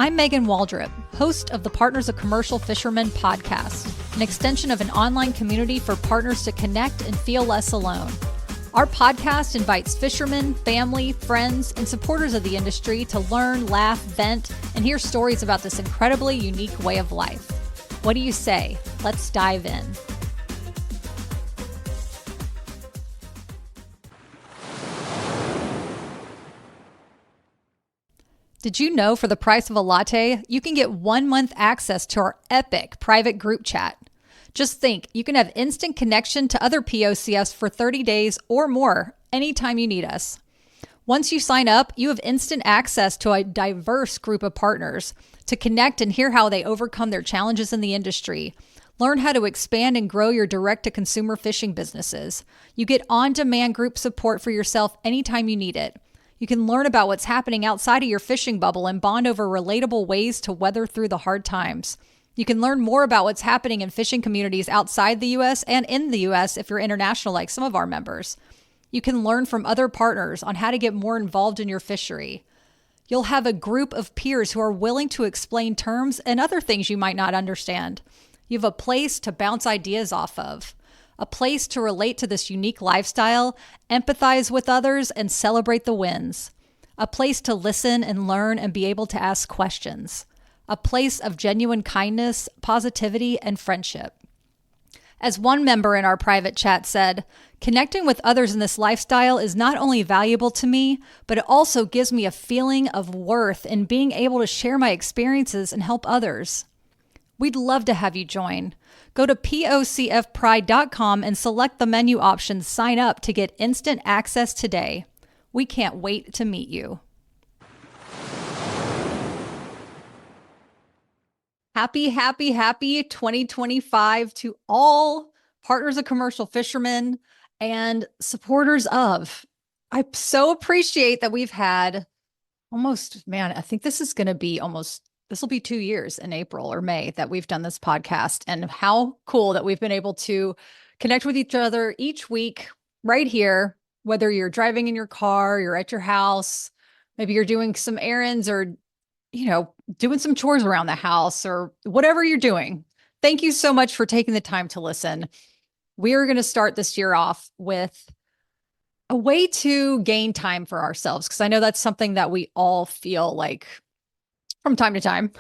I'm Megan Waldrop, host of the Partners of Commercial Fishermen podcast, an extension of an online community for partners to connect and feel less alone. Our podcast invites fishermen, family, friends, and supporters of the industry to learn, laugh, vent, and hear stories about this incredibly unique way of life. What do you say? Let's dive in. Did you know for the price of a latte, you can get 1 month access to our epic private group chat? Just think, you can have instant connection to other POCFs for 30 days or more anytime you need us. Once you sign up, you have instant access to a diverse group of partners to connect and hear how they overcome their challenges in the industry. Learn how to expand and grow your direct-to-consumer fishing businesses. You get on-demand group support for yourself anytime you need it. You can learn about what's happening outside of your fishing bubble and bond over relatable ways to weather through the hard times. You can learn more about what's happening in fishing communities outside the U.S. and in the U.S. if you're international like some of our members. You can learn from other partners on how to get more involved in your fishery. You'll have a group of peers who are willing to explain terms and other things you might not understand. You have a place to bounce ideas off of. A place to relate to this unique lifestyle, empathize with others, and celebrate the wins. A place to listen and learn and be able to ask questions. A place of genuine kindness, positivity, and friendship. As one member in our private chat said, connecting with others in this lifestyle is not only valuable to me, but it also gives me a feeling of worth in being able to share my experiences and help others. We'd love to have you join. Go to POCFpride.com and select the menu option Sign Up to get instant access today. We can't wait to meet you. Happy 2025 to all partners of commercial fishermen and supporters of. I so appreciate that we've had I think this will be 2 years in April or May that we've done this podcast, and how cool that we've been able to connect with each other each week right here, whether you're driving in your car, you're at your house, maybe you're doing some errands or, doing some chores around the house or whatever you're doing. Thank you so much for taking the time to listen. We are going to start this year off with a way to gain time for ourselves, because I know that's something that we all feel like from time to time,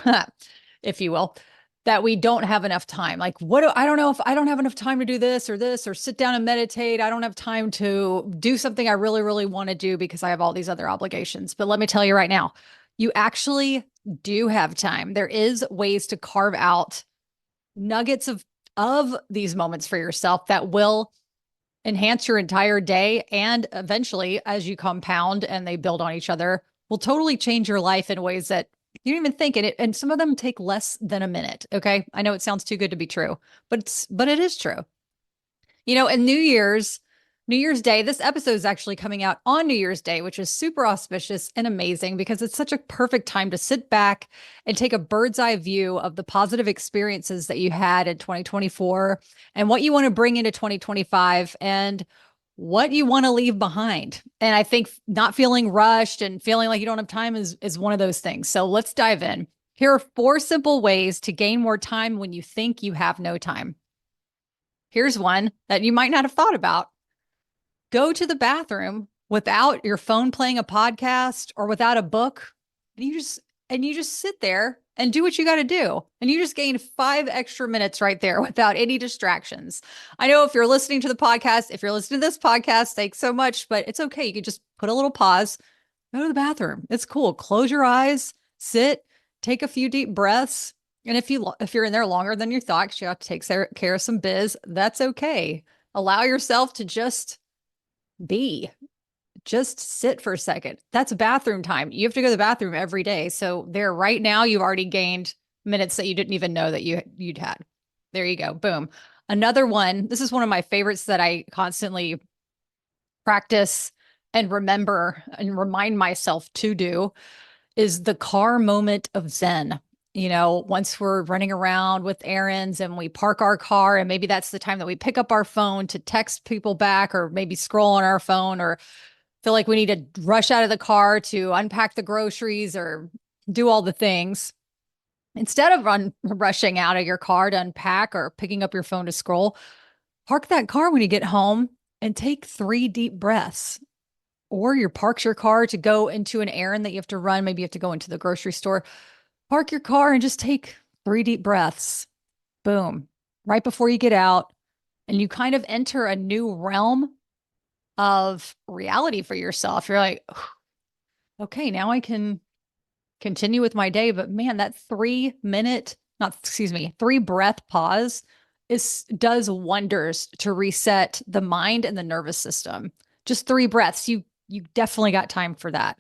if you will, that we don't have enough time. Like, I don't know if I don't have enough time to do this, or sit down and meditate. I don't have time to do something I really, really want to do because I have all these other obligations. But let me tell you right now, you actually do have time. There is ways to carve out nuggets of these moments for yourself that will enhance your entire day. And eventually, as you compound and they build on each other, will totally change your life in ways that you don't even think it. And some of them take less than a minute. Okay. I know it sounds too good to be true, but it is true. And New Year's Day, this episode is actually coming out on New Year's Day, which is super auspicious and amazing because it's such a perfect time to sit back and take a bird's eye view of the positive experiences that you had in 2024 and what you want to bring into 2025 and what you want to leave behind. And I think not feeling rushed and feeling like you don't have time is one of those things. So let's dive in. Here are 4 simple ways to gain more time when you think you have no time. Here's one that you might not have thought about. Go to the bathroom without your phone playing a podcast or without a book. And you just sit there and do what you got to do. And you just gain 5 extra minutes right there without any distractions. I know if you're listening to the podcast, if you're listening to this podcast, thanks so much, but it's okay. You can just put a little pause, go to the bathroom. It's cool. Close your eyes, sit, take a few deep breaths. And if you're in there longer than you thought, 'cause you have to take care of some biz, that's okay. Allow yourself to just sit for a second. That's bathroom time. You have to go to the bathroom every day. So there right now, you've already gained minutes that you didn't even know that you'd had. There you go. Boom. Another one. This is one of my favorites that I constantly practice and remember and remind myself to do is the car moment of Zen. Once we're running around with errands and we park our car, and maybe that's the time that we pick up our phone to text people back, or maybe scroll on our phone, or feel like we need to rush out of the car to unpack the groceries or do all the things. Instead of rushing out of your car to unpack or picking up your phone to scroll, park that car when you get home and take 3 deep breaths. Or you park your car to go into an errand that you have to run. Maybe you have to go into the grocery store. Park your car and just take 3 deep breaths. Boom. Right before you get out. And you kind of enter a new realm of reality for yourself. You're like, okay, now I can continue with my day. But man, that 3 minute, not, excuse me, 3 breath pause does wonders to reset the mind and the nervous system. Just 3 breaths. You definitely got time for that.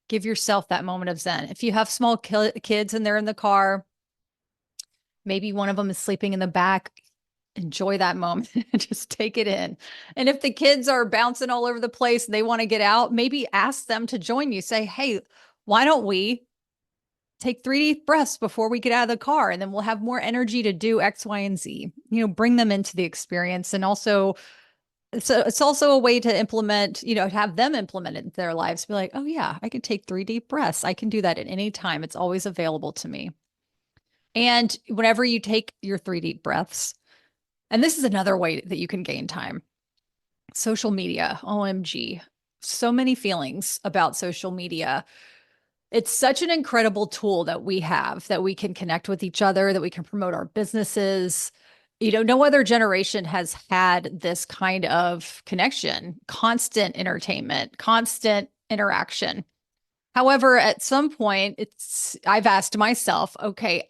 Give yourself that moment of zen. If you have small kids and they're in the car, maybe one of them is sleeping in the back, enjoy that moment and just take it in. And if the kids are bouncing all over the place and they want to get out, maybe ask them to join you. Say, hey, why don't we take 3 deep breaths before we get out of the car? And then we'll have more energy to do X, Y, and Z. Bring them into the experience. And also, it's also a way to implement, have them implement it in their lives. Be like, oh yeah, I can take 3 deep breaths. I can do that at any time. It's always available to me. And whenever you take your 3 deep breaths, and this is another way that you can gain time. Social media, OMG. So many feelings about social media. It's such an incredible tool that we have, that we can connect with each other, that we can promote our businesses. No other generation has had this kind of connection, constant entertainment, constant interaction. However, at some point, I've asked myself, okay,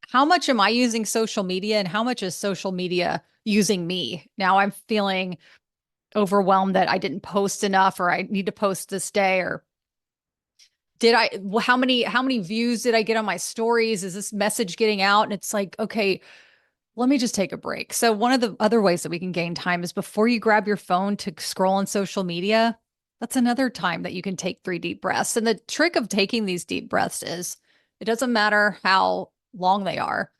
how much am I using social media and how much is social media using me? Now I'm feeling overwhelmed that I didn't post enough, or I need to post this day, or how many views did I get on my stories? Is this message getting out? And it's like, okay, let me just take a break. So one of the other ways that we can gain time is before you grab your phone to scroll on social media. That's another time that you can take 3 deep breaths. And the trick of taking these deep breaths is it doesn't matter how long they are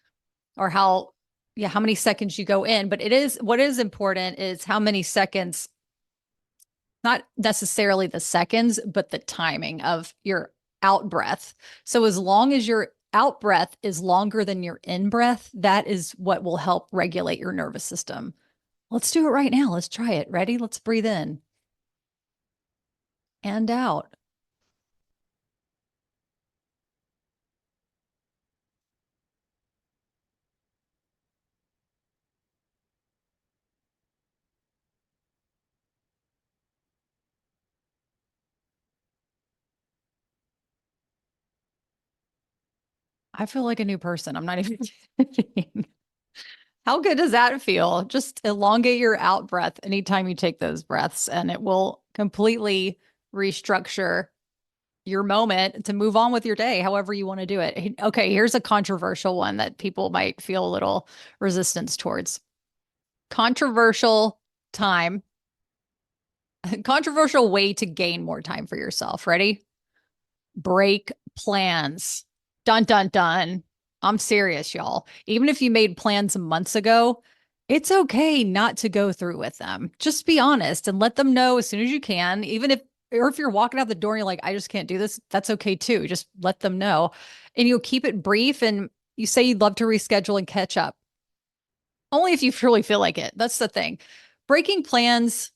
or how many seconds you go in, but what is important is how many seconds, not necessarily the seconds, but the timing of your out breath. So as long as your out breath is longer than your in breath, that is what will help regulate your nervous system. Let's do it right now. Let's try it. Ready? Let's breathe in and out. I feel like a new person. I'm not even kidding. How good does that feel? Just elongate your out breath anytime you take those breaths, and it will completely restructure your moment to move on with your day, however you want to do it. Okay, here's a controversial one that people might feel a little resistance towards. Controversial time, controversial way to gain more time for yourself. Ready? Break plans. Dun, dun, dun. I'm serious, y'all. Even if you made plans months ago, it's okay not to go through with them. Just be honest and let them know as soon as you can. Or if you're walking out the door and you're like, I just can't do this, that's okay too. Just let them know. And you'll keep it brief, and you say you'd love to reschedule and catch up. Only if you truly feel like it. That's the thing. Breaking plans,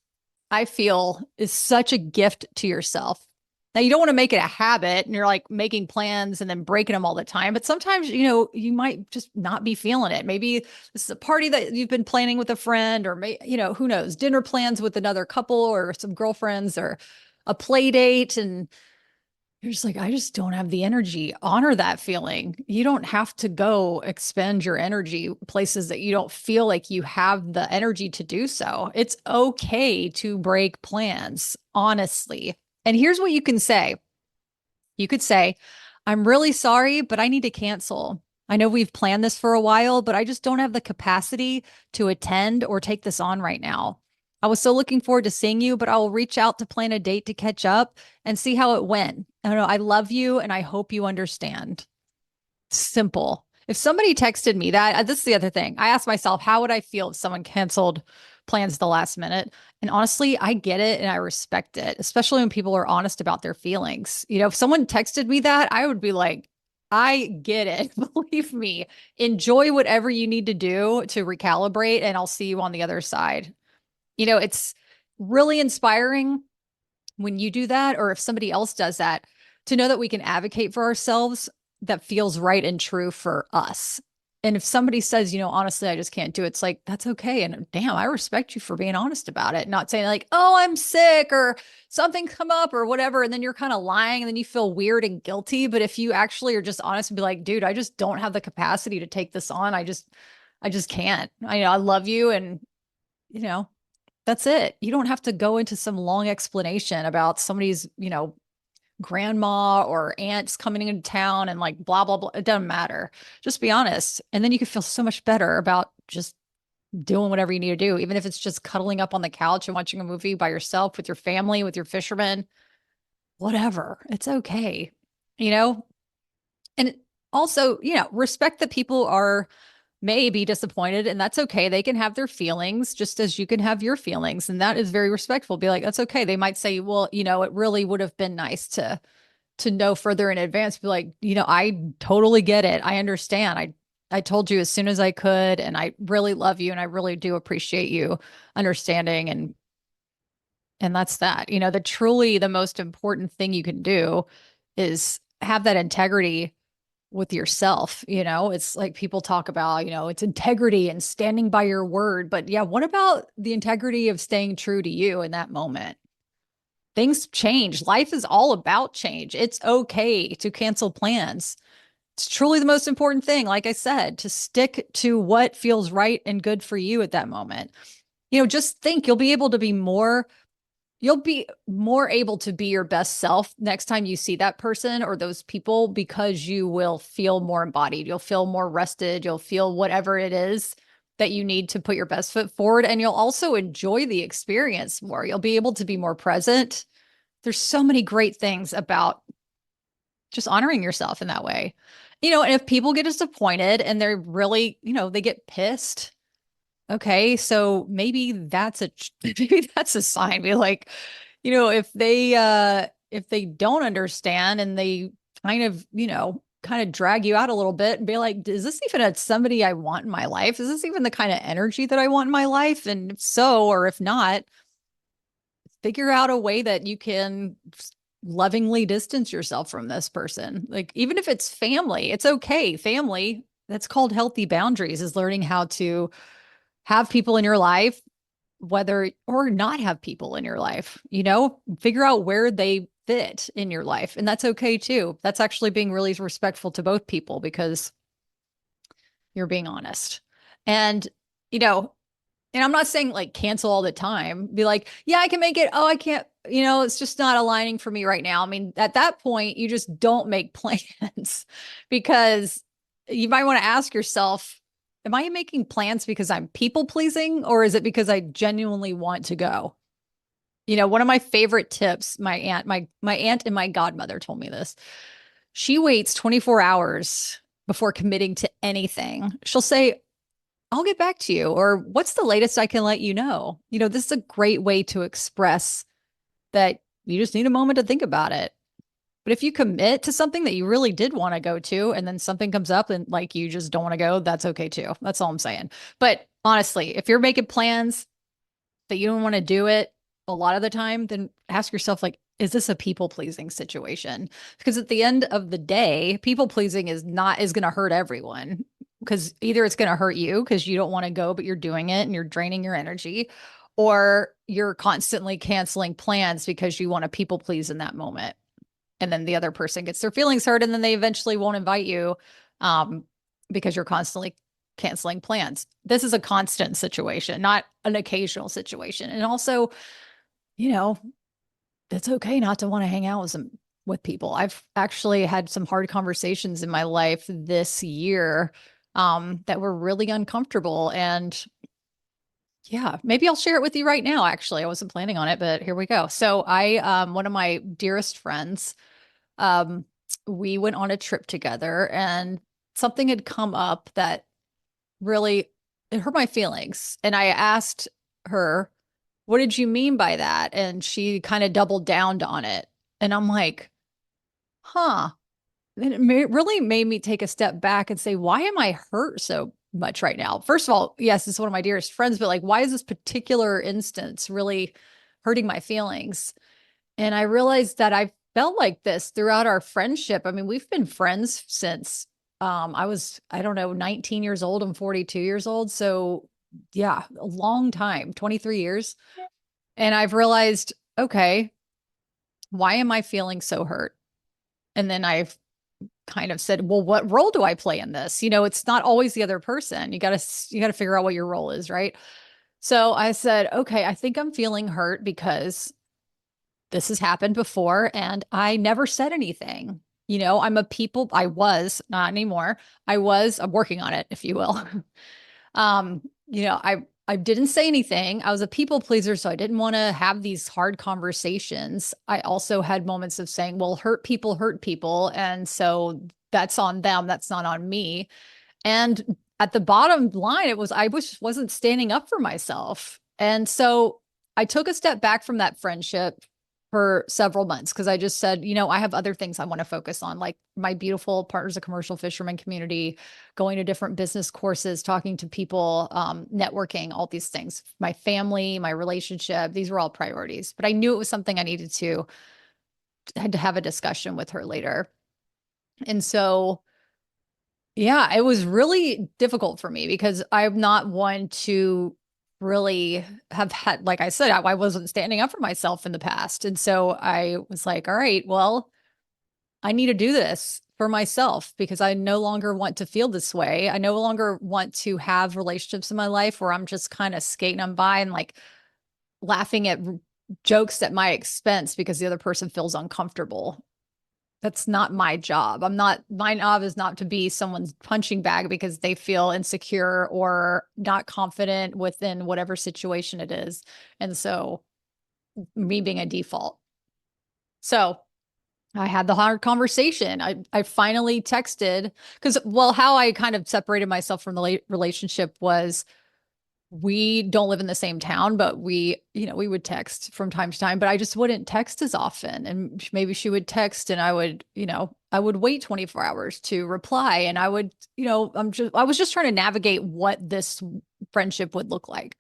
I feel, is such a gift to yourself. Now, you don't want to make it a habit and you're like making plans and then breaking them all the time. But sometimes, you might just not be feeling it. Maybe this is a party that you've been planning with a friend, or, who knows, dinner plans with another couple or some girlfriends, or a play date. And you're just like, I just don't have the energy. Honor that feeling. You don't have to go expend your energy places that you don't feel like you have the energy to do so. It's okay to break plans, honestly. And here's what you can say. You could say, I'm really sorry, but I need to cancel. I know we've planned this for a while, but I just don't have the capacity to attend or take this on right now. I was so looking forward to seeing you, but I will reach out to plan a date to catch up and see how it went. I don't know. I love you and I hope you understand. Simple. If somebody texted me that, this is the other thing. I asked myself, how would I feel if someone canceled plans at the last minute? And honestly, I get it and I respect it, especially when people are honest about their feelings. If someone texted me that, I would be like, I get it. Believe me. Enjoy whatever you need to do to recalibrate, and I'll see you on the other side. It's really inspiring when you do that, or if somebody else does that, to know that we can advocate for ourselves that feels right and true for us. And if somebody says, honestly, I just can't do it, it's like, that's okay. And damn, I respect you for being honest about it, not saying like, oh, I'm sick or something come up or whatever. And then you're kind of lying and then you feel weird and guilty. But if you actually are just honest and be like, dude, I just don't have the capacity to take this on. I just can't. I love you. And, you know, that's it. You don't have to go into some long explanation about somebody's, grandma or aunts coming into town and like blah, blah, blah. It doesn't matter. Just be honest. And then you can feel so much better about just doing whatever you need to do, even if it's just cuddling up on the couch and watching a movie by yourself with your family, with your fisherman, whatever. It's okay. You know, and also, respect that people may be disappointed, and that's okay. They can have their feelings just as you can have your feelings. And that is very respectful. Be like, that's okay. They might say, well, it really would have been nice to know further in advance. Be like, I totally get it. I understand. I told you as soon as I could, and I really love you and I really do appreciate you understanding. And that's that. The most important thing you can do is have that integrity with yourself. It's like people talk about, it's integrity and standing by your word. But yeah, what about the integrity of staying true to you in that moment? Things change. Life is all about change. It's okay to cancel plans. It's truly the most important thing, like I said, to stick to what feels right and good for you at that moment. Just think you'll be more able to be your best self next time you see that person or those people, because you will feel more embodied. You'll feel more rested. You'll feel whatever it is that you need to put your best foot forward. And you'll also enjoy the experience more. You'll be able to be more present. There's so many great things about just honoring yourself in that way. And if people get disappointed and they're really, they get pissed. Okay, so maybe that's maybe that's a sign. Be like, if they don't understand and they kind of drag you out a little bit and be like, is this even somebody I want in my life? Is this even the kind of energy that I want in my life? And if so, or if not, figure out a way that you can lovingly distance yourself from this person. Like, even if it's family, it's okay. Family, that's called healthy boundaries, is learning how to have people in your life, whether or not have people in your life, figure out where they fit in your life. And that's okay too. That's actually being really respectful to both people, because you're being honest. And, you know, and I'm not saying like cancel all the time. Be like, yeah, I can make it. Oh, I can't, it's just not aligning for me right now. I mean, at that point, you just don't make plans, because you might want to ask yourself, am I making plans because I'm people pleasing, or is it because I genuinely want to go? One of my favorite tips, my aunt and my godmother told me this. She waits 24 hours before committing to anything. She'll say, I'll get back to you, or what's the latest I can let you know? This is a great way to express that you just need a moment to think about it. But if you commit to something that you really did want to go to, and then something comes up and like you just don't want to go, that's okay too. That's all I'm saying. But honestly, if you're making plans that you don't want to do it a lot of the time, then ask yourself, like, is this a people pleasing situation? Because at the end of the day, people pleasing is going to hurt everyone, because either it's going to hurt you because you don't want to go, but you're doing it and you're draining your energy, or you're constantly canceling plans because you want to people please in that moment. And then the other person gets their feelings hurt, and then they eventually won't invite you, because you're constantly canceling plans. This is a constant situation, not an occasional situation. And also, it's okay not to want to hang out with people. I've actually had some hard conversations in my life this year, that were really uncomfortable. And yeah, maybe I'll share it with you right now. Actually, I wasn't planning on it, but here we go. So one of my dearest friends, um, we went on a trip together, and something had come up that really, it hurt my feelings. And I asked her, what did you mean by that? And she kind of doubled down on it. And I'm like, huh. then really made me take a step back and say, why am I hurt so much right now? First of all, yes, it's one of my dearest friends, but like, why is this particular instance really hurting my feelings? And I realized that I felt like this throughout our friendship. I mean, we've been friends since I was, I don't know, 19 years old. I'm 42 years old. So yeah, a long time, 23 years. And I've realized, okay, why am I feeling so hurt? And then I've kind of said, well, what role do I play in this? It's not always the other person. You got to figure out what your role is, right? So I said, okay, I think I'm feeling hurt because this has happened before and I never said anything. I was not anymore. I'm working on it, if you will. I didn't say anything. I was a people pleaser, so I didn't want to have these hard conversations. I also had moments of saying, well, hurt people. And so that's on them. That's not on me. And at the bottom line, wasn't standing up for myself. And so I took a step back from that friendship for several months because I just said, I have other things I want to focus on, like my beautiful Partners of Commercial Fishermen community, going to different business courses, talking to people, networking, all these things, my family, my relationship. These were all priorities, but I knew it was something I had to have a discussion with her later. And so yeah, it was really difficult for me because I'm not one to really have had, like I said, I wasn't standing up for myself in the past. And so I was like, all right, well, I need to do this for myself because I no longer want to feel this way. I no longer want to have relationships in my life where I'm just kind of skating on by and like laughing at jokes at my expense because the other person feels uncomfortable. That's not my job. My job is not to be someone's punching bag because they feel insecure or not confident within whatever situation it is. And so me being a default. So I had the hard conversation. I finally texted because, well, how I kind of separated myself from the relationship was we don't live in the same town, but we would text from time to time, but I just wouldn't text as often. And maybe she would text and I would wait 24 hours to reply. And I would, I was just trying to navigate what this friendship would look like.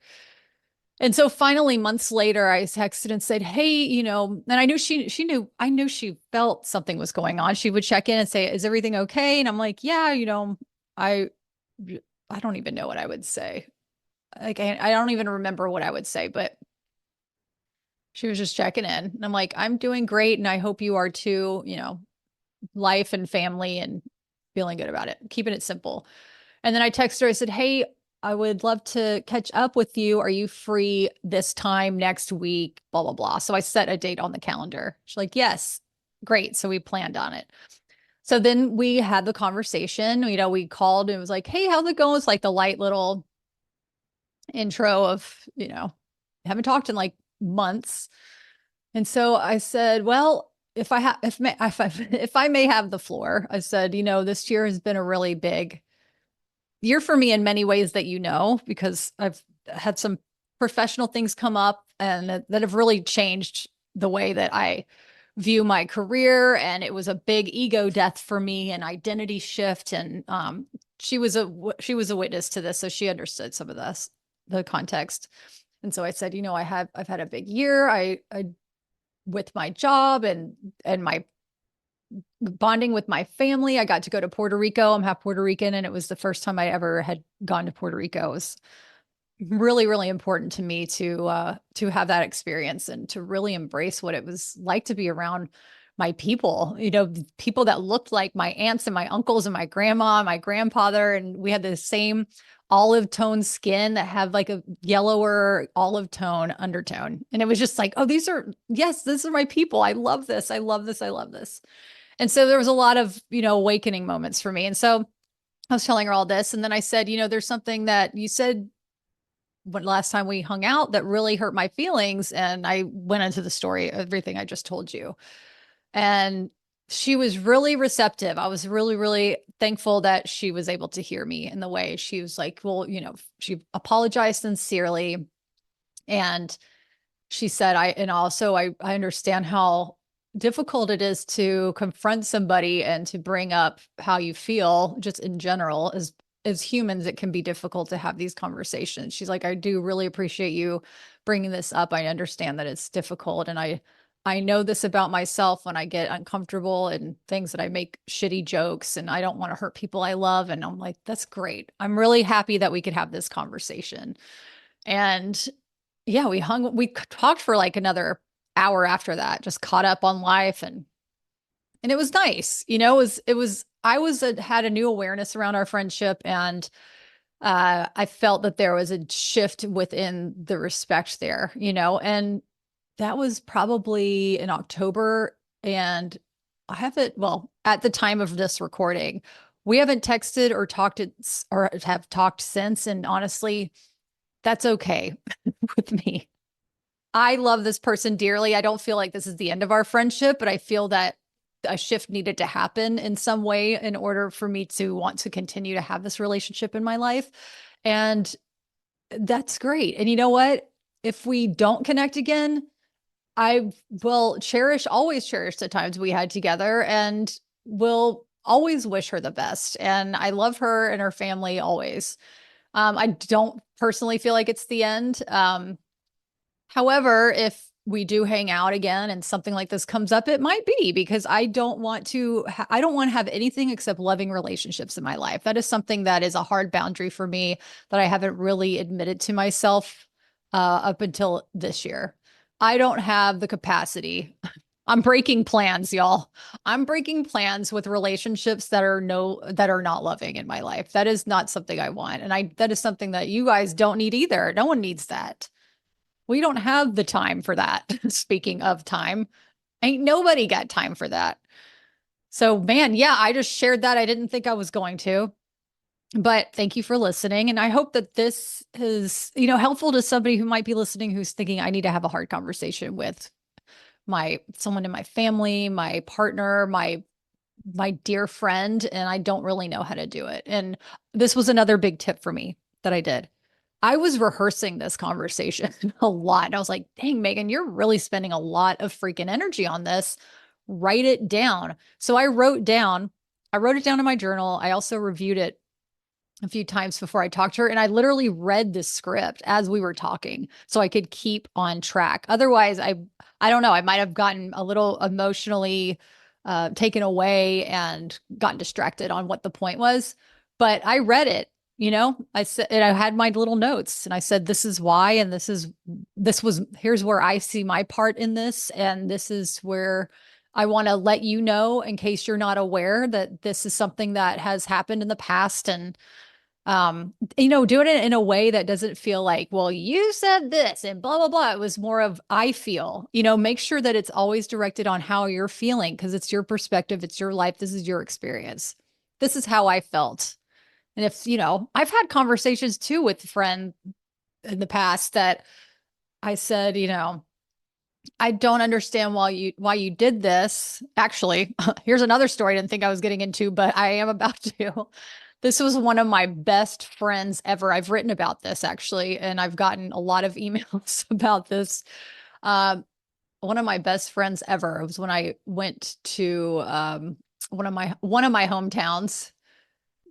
And so finally, months later, I texted and said, hey, and I knew I knew she felt something was going on. She would check in and say, is everything okay? And I'm like, yeah, I, I don't even know what I would say. Like I don't even remember what I would say, but she was just checking in. And I'm like, I'm doing great and I hope you are too, life and family and feeling good about it, keeping it simple. And then I texted her, I said, hey, I would love to catch up with you. Are you free this time next week? Blah, blah, blah. So I set a date on the calendar. She's like, yes, great. So we planned on it. So then we had the conversation, we called and it was like, hey, how's it going? It's like the light little intro of, haven't talked in like months. And so I said, well, if I may have the floor, I said, this year has been a really big year for me in many ways because I've had some professional things come up and that have really changed the way that I view my career. And it was a big ego death for me and identity shift. And she was a witness to this, so she understood some of the context. And so I said, I've had a big year. I with my job and my bonding with my family. I got to go to Puerto Rico. I'm half Puerto Rican, and it was the first time I ever had gone to Puerto Rico. It was really, really important to me to have that experience and to really embrace what it was like to be around my people, people that looked like my aunts and my uncles and my grandma and my grandfather. And we had the same olive tone skin that have like a yellower olive tone undertone. And it was just like, oh, these are my people. I love this. I love this. I love this. And so there was a lot of, awakening moments for me. And so I was telling her all this. And then I said, there's something that you said when last time we hung out that really hurt my feelings. And I went into the story, everything I just told you. And she was really receptive. I was really, really thankful that she was able to hear me in the way. She was like, well, she apologized sincerely. And she said, I understand how difficult it is to confront somebody and to bring up how you feel just in general. As humans, it can be difficult to have these conversations. She's like, I do really appreciate you bringing this up. I understand that it's difficult, and I know this about myself when I get uncomfortable and things that I make shitty jokes and I don't want to hurt people I love. And I'm like, that's great. I'm really happy that we could have this conversation. And yeah, we talked for like another hour after that, just caught up on life, and it was nice. I had a new awareness around our friendship, and I felt that there was a shift within the respect there, and that was probably in October. And I haven't, well, at the time of this recording, we haven't texted or have talked since. And honestly, that's okay with me. I love this person dearly. I don't feel like this is the end of our friendship, but I feel that a shift needed to happen in some way in order for me to want to continue to have this relationship in my life. And that's great. And you know what? If we don't connect again, I will always cherish the times we had together, and will always wish her the best. And I love her and her family always. I don't personally feel like it's the end. However, if we do hang out again and something like this comes up, it might be because I don't want to have anything except loving relationships in my life. That is something that is a hard boundary for me that I haven't really admitted to myself up until this year. I don't have the capacity. I'm breaking plans, y'all. I'm breaking plans with relationships that are not loving in my life. That is not something I want. And that is something that you guys don't need either. No one needs that. We don't have the time for that. Speaking of time, ain't nobody got time for that. So, man, yeah, I just shared that. I didn't think I was going to, but thank you for listening. And I hope that this is, helpful to somebody who might be listening who's thinking, I need to have a hard conversation with someone in my family, my partner, my dear friend, and I don't really know how to do it. And this was another big tip for me that I did. I was rehearsing this conversation a lot. And I was like, dang, Megan, you're really spending a lot of freaking energy on this. Write it down. So I wrote it down in my journal. I also reviewed it a few times before I talked to her. And I literally read the script as we were talking so I could keep on track. Otherwise, I don't know, I might have gotten a little emotionally taken away and gotten distracted on what the point was. But I read it. I said, and I had my little notes, and I said, this is why, and here's where I see my part in this. And this is where I want to let you know, in case you're not aware, that this is something that has happened in the past. And, doing it in a way that doesn't feel like, well, you said this and blah, blah, blah. It was more of, I feel, make sure that it's always directed on how you're feeling, because it's your perspective. It's your life. This is your experience. This is how I felt. And if, I've had conversations too with friends in the past that I said, I don't understand why you did this. Actually, here's another story I didn't think I was getting into, but I am about to. This was one of my best friends ever. I've written about this actually, and I've gotten a lot of emails about this. One of my best friends ever. It was when I went to one of my hometowns,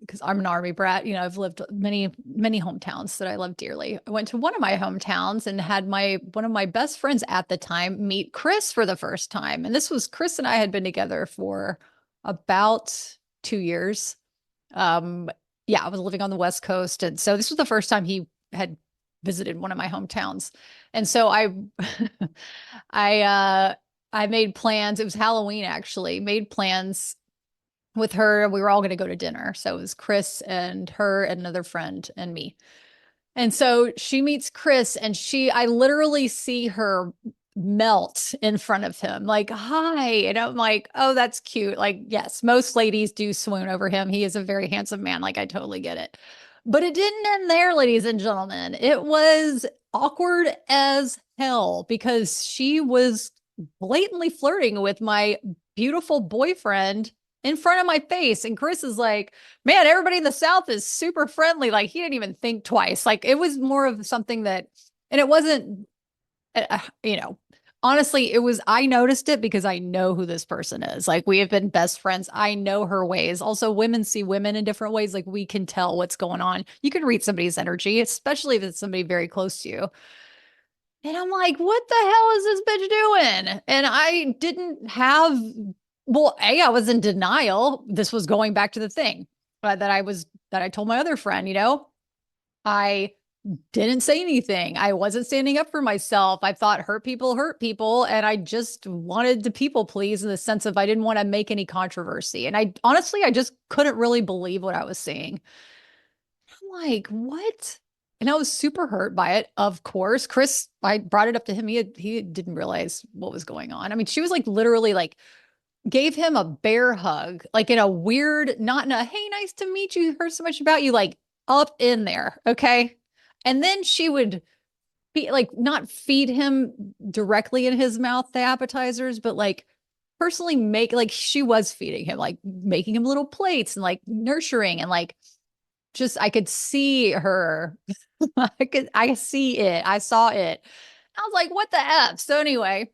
because I'm an Army brat. I've lived many, many hometowns that I love dearly. I went to one of my hometowns and had one of my best friends at the time meet Chris for the first time. And Chris and I had been together for about 2 years. Yeah, I was living on the West Coast. And so this was the first time he had visited one of my hometowns. And so I made plans. It was Halloween, actually, made plans with her. We were all going to go to dinner. So it was Chris and her and another friend and me. And so she meets Chris, and I literally see her melt in front of him, like, hi. And I'm like, oh, that's cute. Like, yes, most ladies do swoon over him. He is a very handsome man. Like, I totally get it. But it didn't end there, ladies and gentlemen. It was awkward as hell because she was blatantly flirting with my beautiful boyfriend in front of my face. And Chris is like, man, everybody in the South is super friendly. Like, he didn't even think twice. Like, it was more of something that, and it wasn't, Honestly, I noticed it because I know who this person is. Like, we have been best friends. I know her ways. Also, women see women in different ways. Like, we can tell what's going on. You can read somebody's energy, especially if it's somebody very close to you. And I'm like, what the hell is this bitch doing? And I didn't have, well, I was in denial. This was going back to the thing that I told my other friend, I didn't say anything. I wasn't standing up for myself. I thought hurt people. And I just wanted to people please in the sense of I didn't want to make any controversy. And I honestly, I just couldn't really believe what I was seeing. I'm like, what? And I was super hurt by it. Of course, Chris, I brought it up to him. He didn't realize what was going on. I mean, she was like literally like gave him a bear hug, like in a weird, not in a, hey, nice to meet you, heard so much about you, like up in there. Okay. And then she would be like, not feed him directly in his mouth, the appetizers, but like personally make, like she was feeding him, like making him little plates and like nurturing and like, just, I could see her. I see it. I saw it. I was like, what the F? So anyway,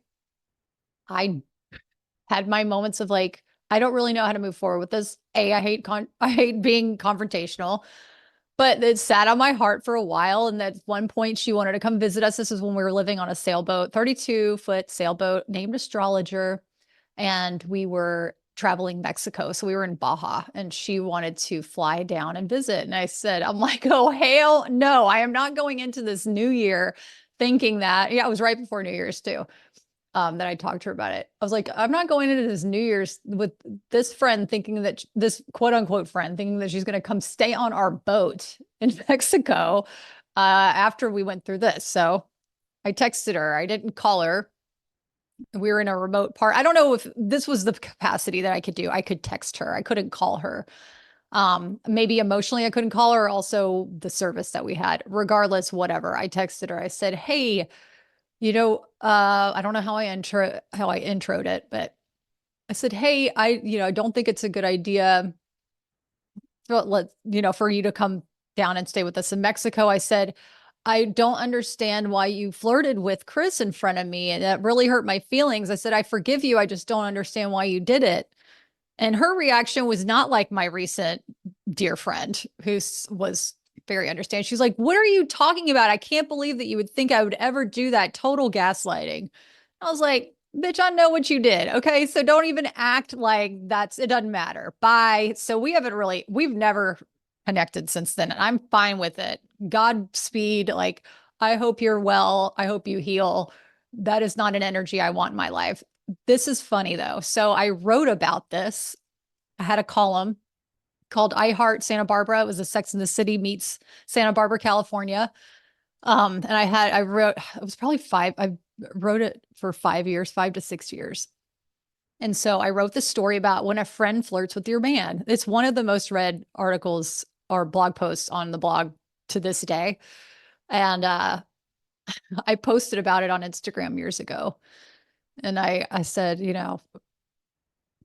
I had my moments of like, I don't really know how to move forward with this. I hate being confrontational, but it sat on my heart for a while. And at one point she wanted to come visit us. This is when we were living on a sailboat, 32-foot sailboat named Astrologer. And we were traveling Mexico. So we were in Baja and she wanted to fly down and visit. And I said, I'm like, oh, hell no, I am not going into this new year thinking that, yeah, it was right before New Year's too. That I talked to her about it. I was like, I'm not going into this New Year's with this friend thinking that this quote unquote friend thinking that she's going to come stay on our boat in Mexico after we went through this. So I texted her. I didn't call her. We were in a remote part. I don't know if this was the capacity that I could do. I could text her. I couldn't call her. Maybe emotionally I couldn't call her. Also the service that we had. Regardless, whatever. I texted her. I said, hey, I don't know how I introed it, but I said, hey, I don't think it's a good idea for you to come down and stay with us in Mexico. I said, I don't understand why you flirted with Chris in front of me. And that really hurt my feelings. I said, I forgive you. I just don't understand why you did it. And her reaction was not like my recent dear friend who was very understanding. She's like, what are you talking about? I can't believe that you would think I would ever do that. Total gaslighting. I was like, bitch, I know what you did. Okay. So don't even act like it doesn't matter. Bye. So we've never connected since then. And I'm fine with it. Godspeed. Like, I hope you're well. I hope you heal. That is not an energy I want in my life. This is funny though. So I wrote about this. I had a column called I Heart Santa Barbara. It was a Sex and the City meets Santa Barbara, California. And I wrote, it was probably I wrote it for 5 years, 5 to 6 years. And so I wrote this story about when a friend flirts with your man. It's one of the most read articles or blog posts on the blog to this day. And I posted about it on Instagram years ago. And I said,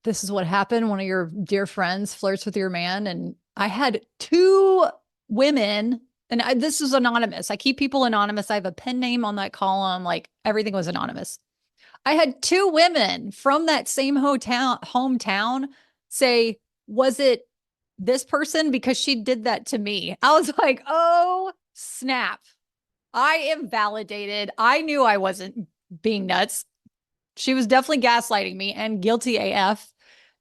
this is what happened. One of your dear friends flirts with your man. And I had two women, and this is anonymous. I keep people anonymous. I have a pen name on that column. Like everything was anonymous. I had two women from that same hometown say, was it this person? Because she did that to me. I was like, oh, snap. I am validated. I knew I wasn't being nuts. She was definitely gaslighting me and guilty AF.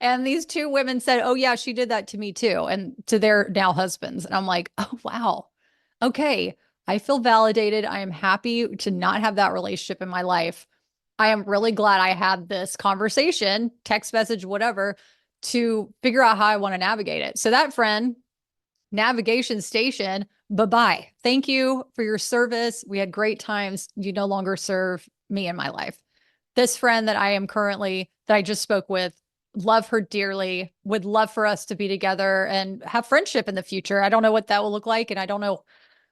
And these two women said, oh, yeah, she did that to me too. And to their now husbands. And I'm like, oh, wow. Okay. I feel validated. I am happy to not have that relationship in my life. I am really glad I had this conversation, text message, whatever, to figure out how I want to navigate it. So that friend, navigation station, bye-bye. Thank you for your service. We had great times. You no longer serve me in my life. This friend that I just spoke with, love her dearly, would love for us to be together and have friendship in the future. I don't know what that will look like. And I don't know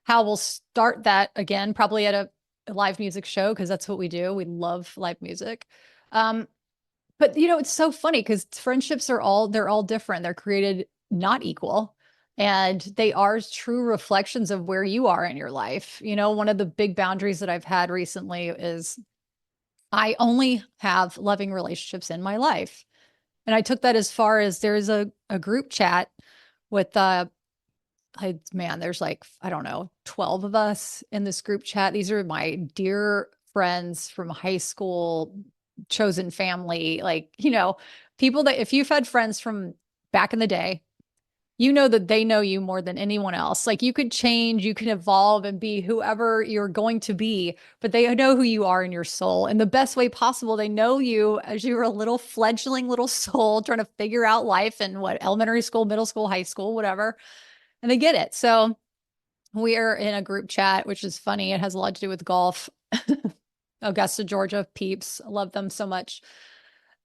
how we'll start that again, probably at a live music show, because that's what we do. We love live music. But it's so funny because friendships they're all different. They're created not equal. And they are true reflections of where you are in your life. One of the big boundaries that I've had recently is I only have loving relationships in my life. And I took that as far as there's a group chat with there's like, I don't know, 12 of us in this group chat. These are my dear friends from high school, chosen family, like, people that if you've had friends from back in the day, you know that they know you more than anyone else. Like you could change, you can evolve and be whoever you're going to be, but they know who you are in your soul in the best way possible. They know you as you're a little fledgling little soul trying to figure out life in what elementary school, middle school, high school, whatever. And they get it. So we are in a group chat, which is funny. It has a lot to do with golf. Augusta, Georgia peeps. I love them so much.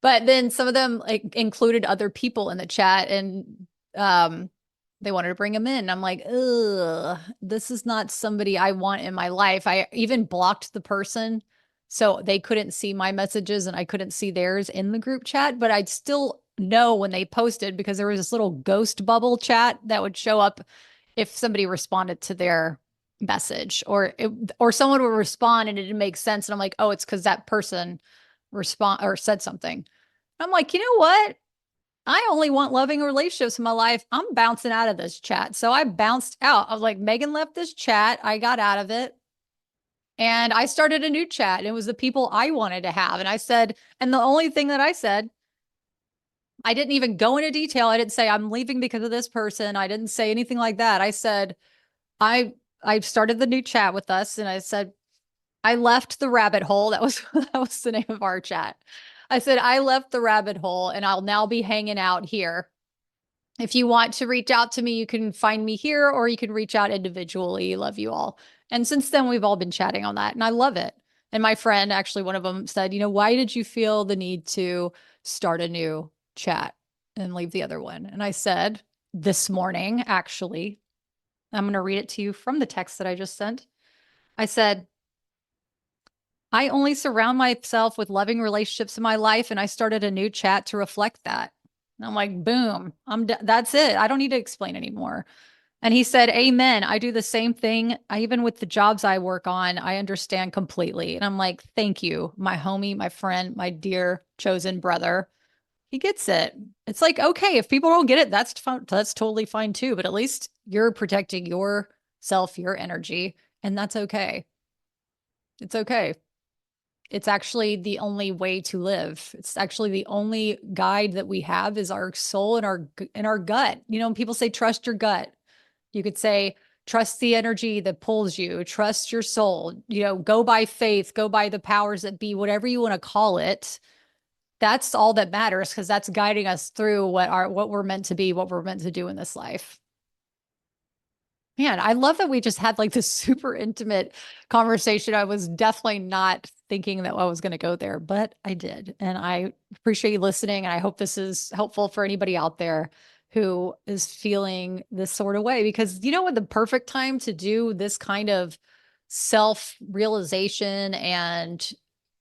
But then some of them like included other people in the chat and um they wanted to bring them in. I'm like, ugh, this is not somebody I want in my life. I even blocked the person so they couldn't see my messages and I couldn't see theirs in the group chat, but I'd still know when they posted because there was this little ghost bubble chat that would show up if somebody responded to their message or someone would respond and it didn't make sense and I'm like, oh, it's because that person respond or said something. I'm like, you know what? I only want loving relationships in my life. I'm bouncing out of this chat. So I bounced out. I was like, Megan left this chat. I got out of it. And I started a new chat. And it was the people I wanted to have. And I said, and the only thing that I said, I didn't even go into detail. I didn't say I'm leaving because of this person. I didn't say anything like that. I said, I I started the new chat with us and I said, I left the rabbit hole. That was the name of our chat. I said, I left the rabbit hole and I'll now be hanging out here. If you want to reach out to me, you can find me here or you can reach out individually. Love you all. And since then, we've all been chatting on that and I love it. And my friend, actually, one of them said, why did you feel the need to start a new chat and leave the other one? And I said, this morning, actually, I'm going to read it to you from the text that I just sent. I said, I only surround myself with loving relationships in my life, and I started a new chat to reflect that. And I'm like, boom, that's it. I don't need to explain anymore. And he said, amen. I do the same thing. Even with the jobs I work on, I understand completely. And I'm like, thank you, my homie, my friend, my dear chosen brother. He gets it. It's like, okay, if people don't get it, that's fine. That's totally fine too. But at least you're protecting yourself, your energy, and that's okay. It's okay. It's actually the only way to live. It's actually the only guide that we have is our soul and our gut. When people say trust your gut, you could say trust the energy that pulls you, trust your soul, go by faith, go by the powers that be, whatever you want to call it. That's all that matters because that's guiding us through what we're meant to be, what we're meant to do in this life. Man, I love that we just had like this super intimate conversation. I was definitely not thinking that I was going to go there, but I did. And I appreciate you listening. And I hope this is helpful for anybody out there who is feeling this sort of way. Because you know what? The perfect time to do this kind of self realization and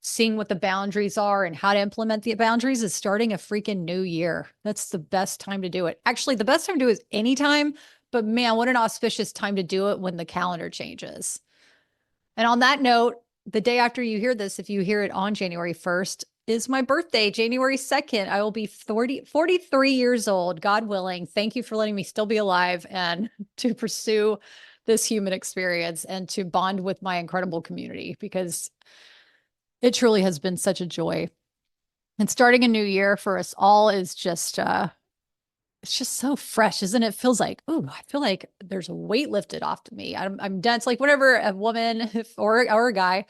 seeing what the boundaries are and how to implement the boundaries is starting a freaking new year. That's the best time to do it. Actually, the best time to do it is anytime. But man, what an auspicious time to do it when the calendar changes. And on that note, the day after you hear this, if you hear it on January 1st, is my birthday, January 2nd. I will be 43 years old, God willing. Thank you for letting me still be alive and to pursue this human experience and to bond with my incredible community because it truly has been such a joy. And starting a new year for us all is just it's just so fresh, isn't it? It feels like, oh, I feel like there's a weight lifted off to me. I'm done. It's like whenever a woman or a guy,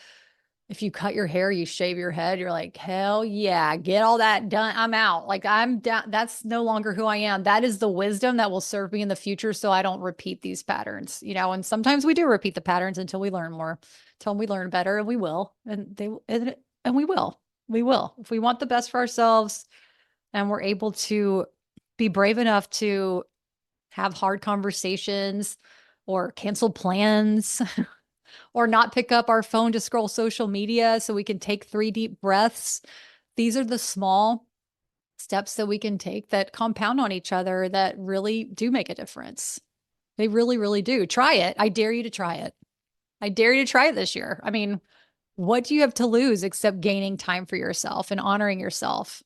if you cut your hair, you shave your head, you're like, hell yeah, get all that done. I'm out. Like I'm down. That's no longer who I am. That is the wisdom that will serve me in the future so I don't repeat these patterns, and sometimes we do repeat the patterns until we learn more, until we learn better, and we will. And we will. We will. If we want the best for ourselves and we're able to be brave enough to have hard conversations or cancel plans or not pick up our phone to scroll social media so we can take 3 deep breaths. These are the small steps that we can take that compound on each other that really do make a difference. They really, really do. Try it. I dare you to try it. I dare you to try it this year. I mean, What do you have to lose except gaining time for yourself and honoring yourself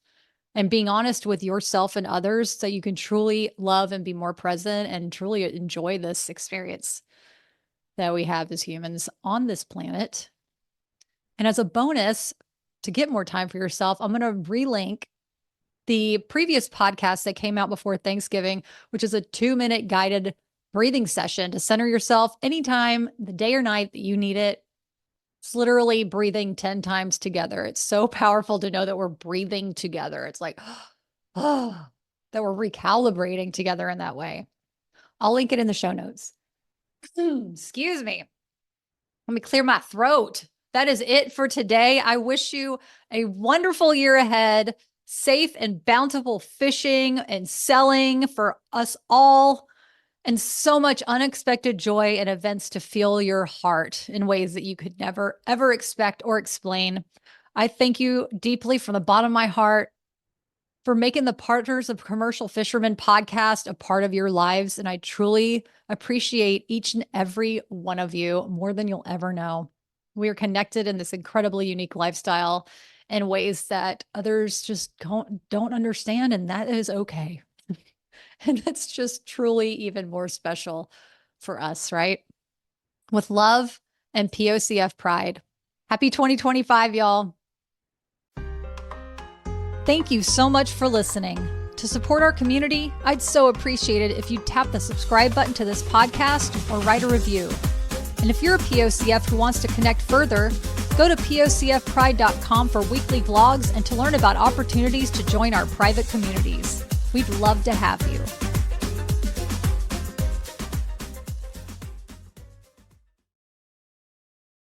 and being honest with yourself and others so you can truly love and be more present and truly enjoy this experience that we have as humans on this planet? And as a bonus, to get more time for yourself, I'm going to relink the previous podcast that came out before Thanksgiving, which is a 2-minute guided breathing session to center yourself anytime, the day or night that you need it. It's literally breathing 10 times together. It's so powerful to know that we're breathing together. It's like, oh, that we're recalibrating together in that way. I'll link it in the show notes. Excuse me. Let me clear my throat. That is it for today. I wish you a wonderful year ahead, safe and bountiful fishing and selling for us all, and so much unexpected joy and events to fill your heart in ways that you could never, ever expect or explain. I thank you deeply from the bottom of my heart for making the Partners of Commercial Fishermen podcast a part of your lives. And I truly appreciate each and every one of you more than you'll ever know. We are connected in this incredibly unique lifestyle in ways that others just don't understand, and that is okay. And that's just truly even more special for us, right? With love and POCF pride. Happy 2025, y'all. Thank you so much for listening. To support our community, I'd so appreciate it if you tap the subscribe button to this podcast or write a review. And if you're a POCF who wants to connect further, go to POCFpride.com for weekly vlogs and to learn about opportunities to join our private communities. We'd love to have you.